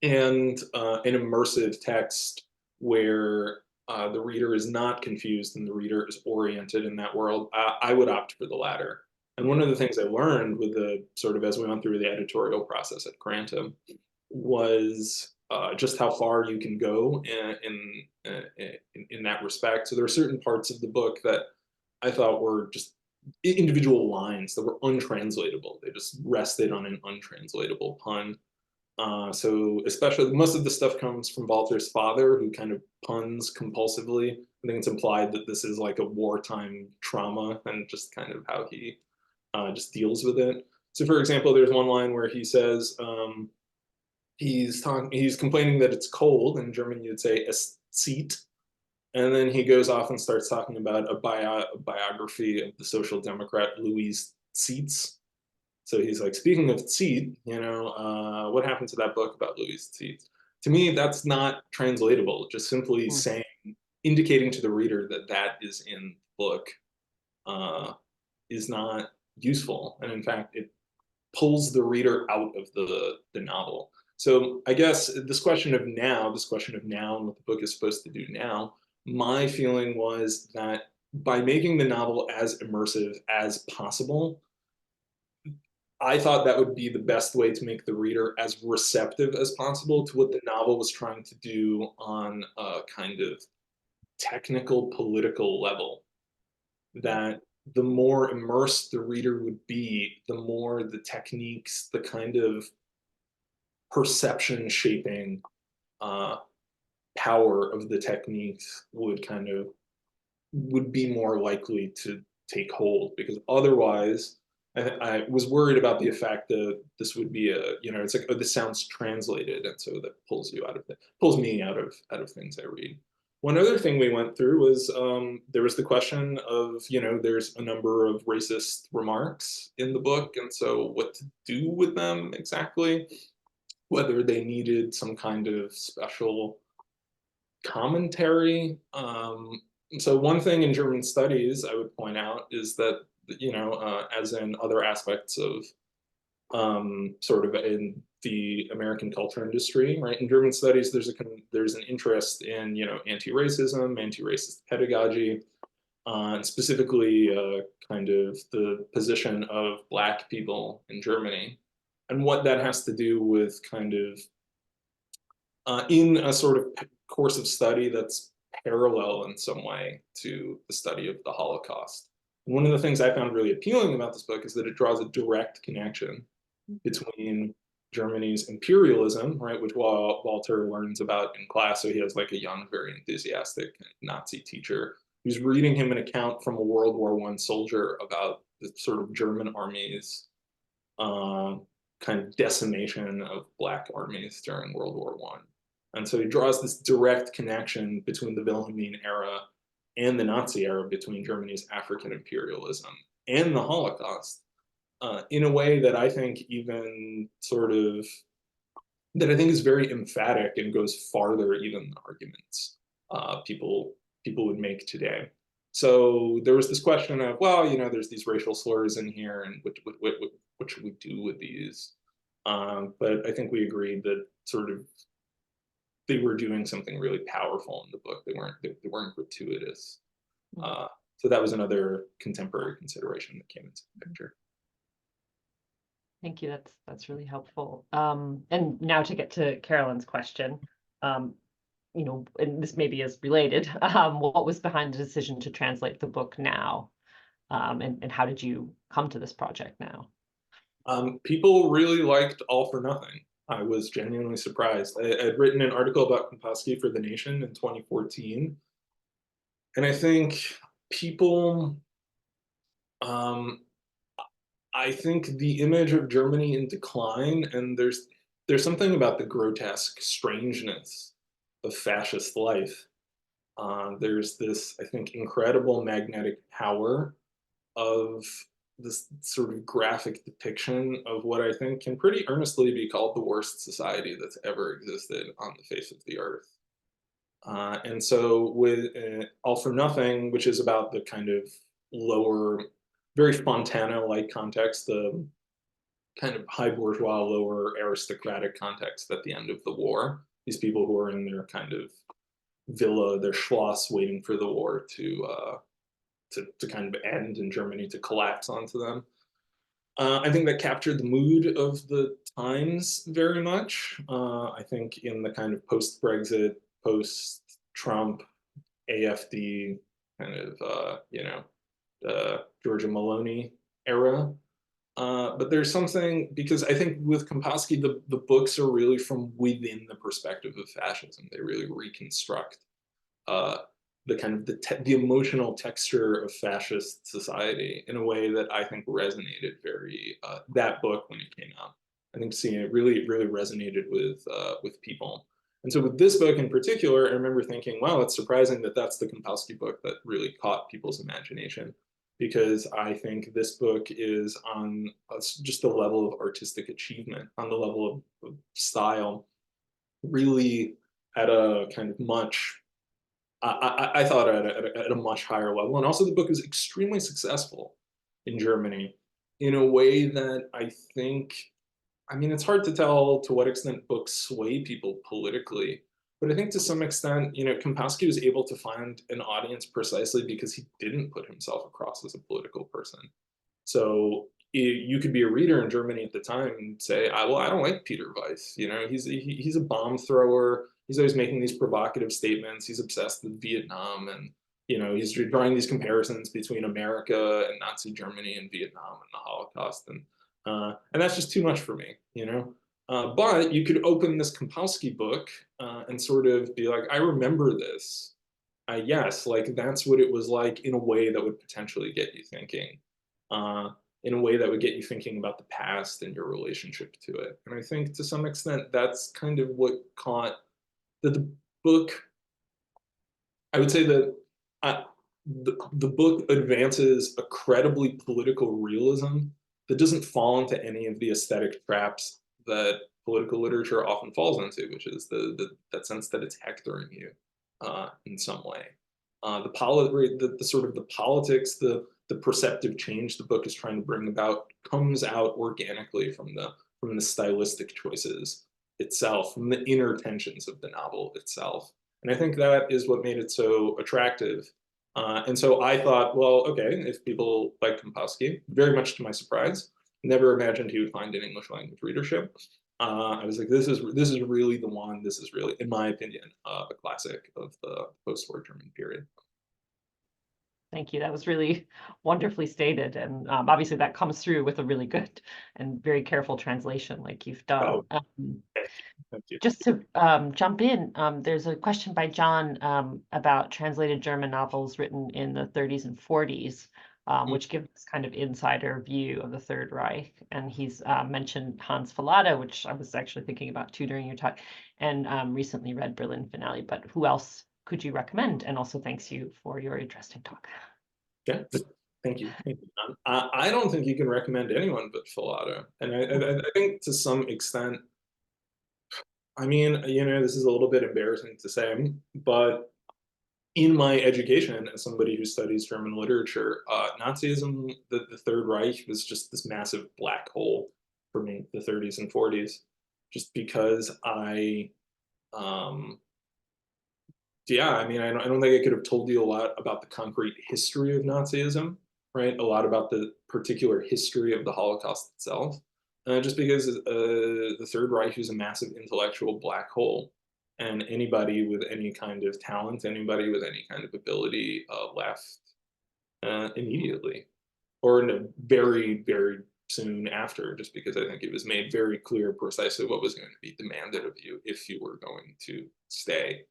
and an immersive text where the reader is not confused and the reader is oriented in that world, I would opt for the latter. And one of the things I learned with the sort of as we went through the editorial process at Granta was just how far you can go in that respect. So there are certain parts of the book that I thought were just individual lines that were untranslatable. They just rested on an untranslatable pun. So especially most of the stuff comes from Walter's father, who kind of puns compulsively. I think it's implied that this is like a wartime trauma and just kind of how he just deals with it. So for example, there's one line where he says he's complaining that it's cold. In German, you'd say es zieht. And then he goes off and starts talking about a biography of the social democrat Louis Zeitz. So he's like, speaking of Zeet, what happened to that book about Louis Zeet? To me, that's not translatable. Just simply saying, indicating to the reader that that is in the book is not useful. And in fact, it pulls the reader out of the novel. So I guess this question of now and what the book is supposed to do now, my feeling was that by making the novel as immersive as possible, I thought that would be the best way to make the reader as receptive as possible to what the novel was trying to do on a kind of technical political level. That the more immersed the reader would be, the more the techniques, the kind of perception shaping power of the techniques would be more likely to take hold, because otherwise I was worried about the effect that this would be it's like, oh, this sounds translated, and so that pulls me out of things I read. One other thing we went through was there was the question of, there's a number of racist remarks in the book, and so what to do with them exactly, whether they needed some kind of special commentary. So one thing in German studies I would point out is that, as in other aspects of sort of in the American culture industry, right? In German studies, there's an interest in anti-racism, anti-racist pedagogy, and specifically kind of the position of Black people in Germany, and what that has to do with kind of in a sort of course of study that's parallel in some way to the study of the Holocaust. And one of the things I found really appealing about this book is that it draws a direct connection between Germany's imperialism, right, which Walter learns about in class. So he has like a young, very enthusiastic Nazi teacher who's reading him an account from a World War I soldier about the sort of German army's kind of decimation of Black armies during World War I. And so he draws this direct connection between the Wilhelmine era and the Nazi era, between Germany's African imperialism and the Holocaust, in a way that I think even sort of, that I think is very emphatic and goes farther even than arguments people would make today. So there was this question of, well, there's these racial slurs in here, and what should we do with these? But I think we agreed that sort of they were doing something really powerful in the book. They weren't gratuitous. So that was another contemporary consideration that came into the picture. Thank you. That's really helpful. And now to get to Carolyn's question, and this maybe is related. What was behind the decision to translate the book now, and how did you come to this project now? People really liked All for Nothing. I was genuinely surprised. I'd written an article about Kempowski for The Nation in 2014, and I think people, I think the image of Germany in decline, and there's something about the grotesque strangeness of fascist life. There's this, I think, incredible magnetic power of this sort of graphic depiction of what I think can pretty earnestly be called the worst society that's ever existed on the face of the earth. And so with All for Nothing, which is about the kind of lower, very Fontana-like context, the kind of high bourgeois, lower aristocratic context at the end of the war, these people who are in their kind of villa, their Schloss, waiting for the war to kind of end in Germany, to collapse onto them. I think that captured the mood of the times very much. I think in the kind of post-Brexit, post-Trump, AFD kind of, Georgia Maloney era. But there's something, because I think with Kempowski, the books are really from within the perspective of fascism. They really reconstruct the kind of the emotional texture of fascist society in a way that I think resonated very, that book when it came out, I think seeing it really resonated with people. And so with this book in particular, I remember thinking, wow, it's surprising that that's the Kempowski book that really caught people's imagination, because I think this book is on just the level of artistic achievement, on the level of style, really at a kind of much, I thought at a much higher level. And also the book is extremely successful in Germany in a way that I think, I mean, it's hard to tell to what extent books sway people politically, but I think to some extent, Kempowski was able to find an audience precisely because he didn't put himself across as a political person. So you could be a reader in Germany at the time and say, well, I don't like Peter Weiss. He's a bomb thrower. He's always making these provocative statements. He's obsessed with Vietnam, and he's drawing these comparisons between America and Nazi Germany and Vietnam and the Holocaust, and that's just too much for me. But you could open this Kempowski book and sort of be like, I remember this. Yes, like that's what it was like, in a way that would potentially get you thinking. In a way that would get you thinking about the past and your relationship to it. And I think to some extent, that's kind of what caught the book. I would say that the book advances a credibly political realism that doesn't fall into any of the aesthetic traps that political literature often falls into, which is that sense that it's hectoring you in some way. The sort of the politics, the perceptive change the book is trying to bring about comes out organically from the stylistic choices itself, from the inner tensions of the novel itself. And I think that is what made it so attractive. And so I thought, well, okay, if people like Kempowski, very much to my surprise, never imagined he would find an English language readership. I was like, this is really the one. This is really, in my opinion, a classic of the post-war German period. Thank you. That was really wonderfully stated. And obviously that comes through with a really good and very careful translation like you've done. Oh, thank you. Thank you. Just to jump in, there's a question by John about translated German novels written in the 30s and 40s, which gives us kind of insider view of the Third Reich. And he's mentioned Hans Fallada, which I was actually thinking about too during your talk, and recently read Berlin Finale. But who else could you recommend? And also thanks you for your interesting talk. Yeah, thank you. Thank you. I don't think you can recommend anyone but Fallada. And I think to some extent, I mean, this is a little bit embarrassing to say, but in my education as somebody who studies German literature, Nazism, the Third Reich was just this massive black hole for me, the 30s and 40s, just because yeah, I mean, I don't think I could have told you a lot about the concrete history of Nazism, right? A lot about the particular history of the Holocaust itself, just because the Third Reich was a massive intellectual black hole, and anybody with any kind of talent, anybody with any kind of ability, left immediately, or no, very, very soon after, just because I think it was made very clear precisely what was going to be demanded of you if you were going to stay.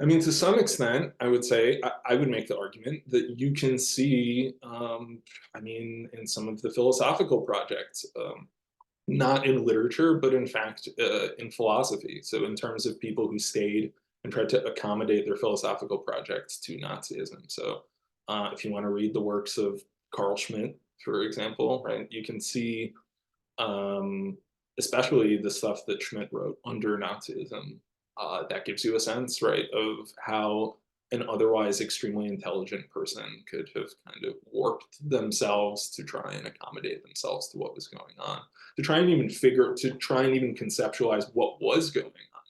I mean, to some extent, I would say I would make the argument that you can see, I mean, in some of the philosophical projects, not in literature, but in fact in philosophy. So in terms of people who stayed and tried to accommodate their philosophical projects to Nazism. So if you want to read the works of Carl Schmitt, for example, right, you can see especially the stuff that Schmitt wrote under Nazism, that gives you a sense, right, of how an otherwise extremely intelligent person could have kind of warped themselves to try and accommodate themselves to what was going on, to try and even conceptualize what was going on,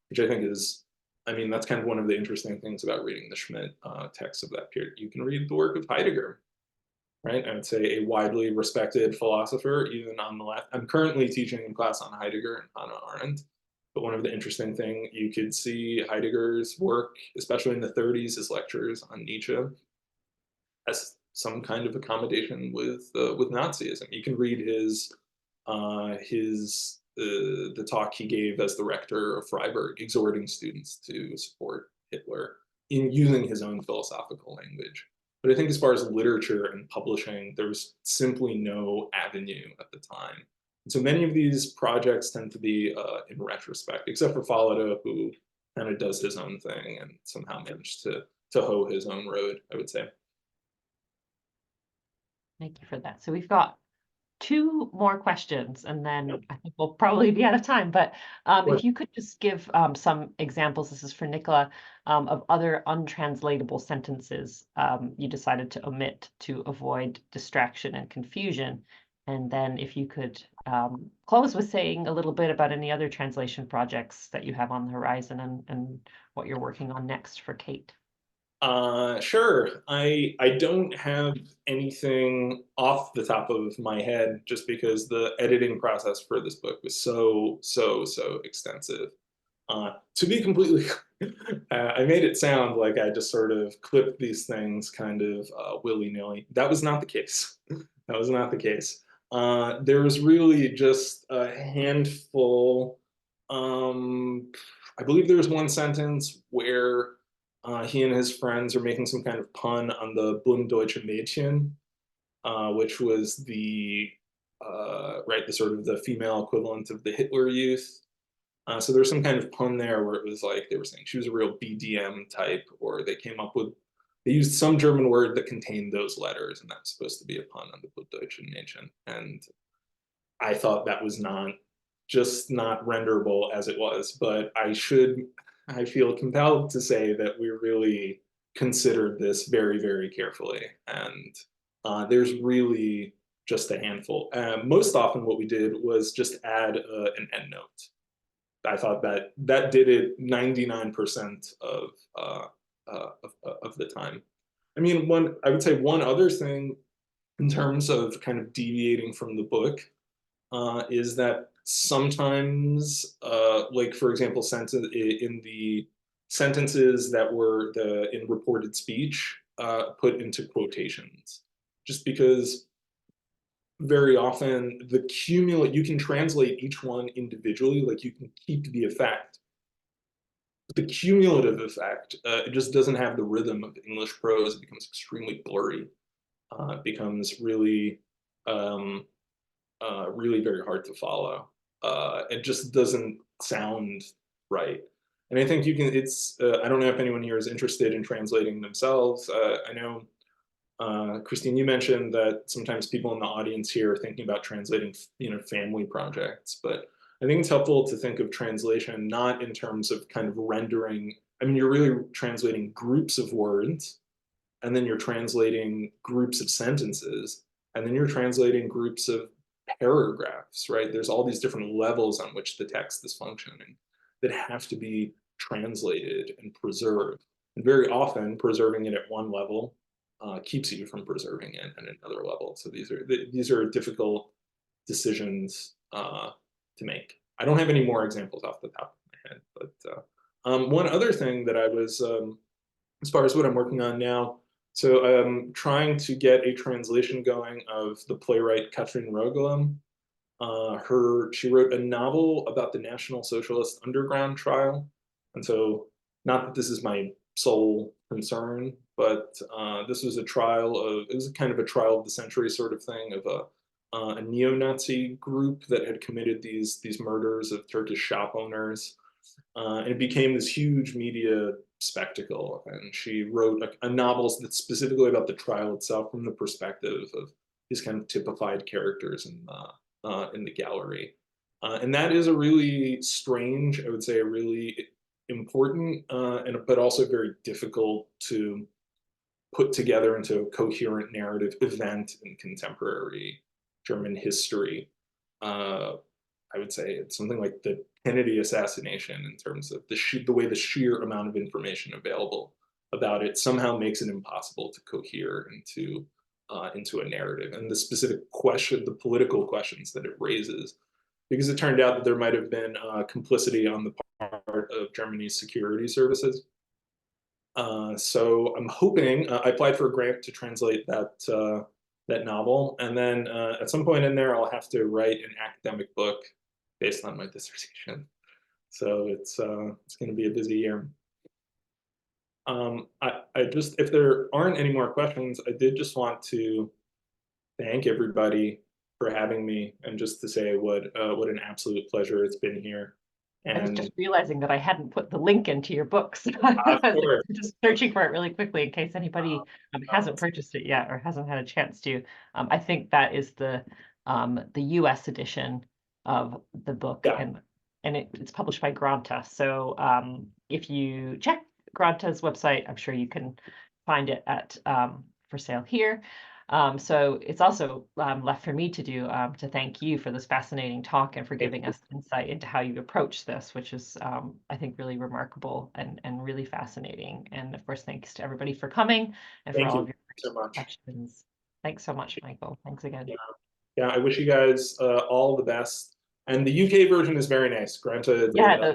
which I think is, I mean, that's kind of one of the interesting things about reading the Schmitt texts of that period. You can read the work of Heidegger, right? I would say a widely respected philosopher, even on the left. I'm currently teaching a class on Heidegger and Hannah Arendt. But one of the interesting things, you could see Heidegger's work, especially in the 30s, his lectures on Nietzsche, as some kind of accommodation with Nazism. You can read the talk he gave as the rector of Freiburg, exhorting students to support Hitler in using his own philosophical language. But I think as far as literature and publishing, there was simply no avenue at the time. And so many of these projects tend to be in retrospect, except for Fallada, who kind of does his own thing and somehow managed to hoe his own road, I would say. Thank you for that. So we've got two more questions, and then I think we'll probably be out of time. But if you could just give some examples, this is for Nicola, of other untranslatable sentences you decided to omit to avoid distraction and confusion. And then if you could close with saying a little bit about any other translation projects that you have on the horizon and what you're working on next for Kate. Sure. I don't have anything off the top of my head just because the editing process for this book was so extensive. To be completely, I made it sound like I just sort of clipped these things kind of willy-nilly. That was not the case. That was not the case. There was really just a handful. I believe there was one sentence where he and his friends are making some kind of pun on the Bunddeutsche Mädchen, which was the right, the sort of the female equivalent of the Hitler Youth. So there's some kind of pun there where it was like they were saying she was a real BDM type, or they came up with, they used some German word that contained those letters, and that's supposed to be a pun on the Gutdeutschen Mädchen. And I thought that was not renderable as it was, but I feel compelled to say that we really considered this very, very carefully. And there's really just a handful. Most often what we did was just add an endnote. I thought that that did it 99% of the time. I mean, I would say one other thing in terms of kind of deviating from the book is that sometimes, like for example, in the sentences that were in reported speech, put into quotations, just because very often you can translate each one individually, like you can keep the effect. But the cumulative effect, it just doesn't have the rhythm of English prose. It becomes extremely blurry. It becomes really very hard to follow. It just doesn't sound right. And I think I don't know if anyone here is interested in translating themselves. I know, Christine, you mentioned that sometimes people in the audience here are thinking about translating, family projects, but I think it's helpful to think of translation not in terms of kind of rendering. I mean, you're really translating groups of words, and then you're translating groups of sentences, and then you're translating groups of paragraphs, right? There's all these different levels on which the text is functioning that have to be translated and preserved. And very often, preserving it at one level keeps you from preserving it at another level. So these are difficult decisions to make. I don't have any more examples off the top of my head, but one other thing that I was, as far as what I'm working on now, so I'm trying to get a translation going of the playwright Katrin Rogalem. She wrote a novel about the National Socialist Underground trial. And so, not that this is my sole concern, but this was it was kind of a trial of the century sort of thing of a neo-Nazi group that had committed these murders of Turkish shop owners. And it became this huge media spectacle. And she wrote a novel that's specifically about the trial itself from the perspective of these kind of typified characters in the gallery. And that is a really strange, I would say, a really important, but also very difficult to put together into a coherent narrative event in contemporary German history. I would say it's something like the Kennedy assassination in terms of the way the sheer amount of information available about it somehow makes it impossible to cohere into a narrative, and the specific the political questions that it raises, because it turned out that there might have been complicity on the part of Germany's security services. So I'm hoping I applied for a grant to translate that novel, and then at some point in there, I'll have to write an academic book based on my dissertation. So it's going to be a busy year. If there aren't any more questions, I did just want to thank everybody for having me, and just to say what an absolute pleasure it's been here. I was And just realizing that I hadn't put the link into your books. I was just searching for it really quickly in case anybody hasn't purchased it yet or hasn't had a chance to. I think that is the US edition of the book, yeah. and it's published by Granta. So if you check Granta's website, I'm sure you can find it at for sale here. So it's also left for me to do to thank you for this fascinating talk and for giving us insight into how you approach this, which is, I think, really remarkable and really fascinating. And of course, thanks to everybody for coming and for all of your questions. Thanks so much, Michael. Thanks again. Yeah, I wish you guys all the best. And the UK version is very nice. Granted, yeah,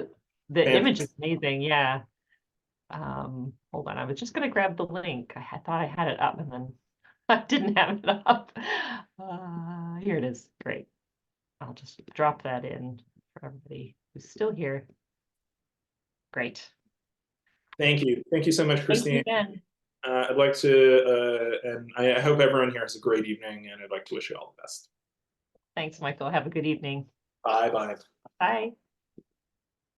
the image is amazing. Yeah. Hold on, I was just going to grab the link. I thought I had it up and then I didn't have it up. Here it is. Great. I'll just drop that in for everybody who's still here. Great. Thank you. Thank you so much, Christine. Thank you again. I'd like to, and I hope everyone here has a great evening, and I'd like to wish you all the best. Thanks, Michael. Have a good evening. Bye-bye. Bye.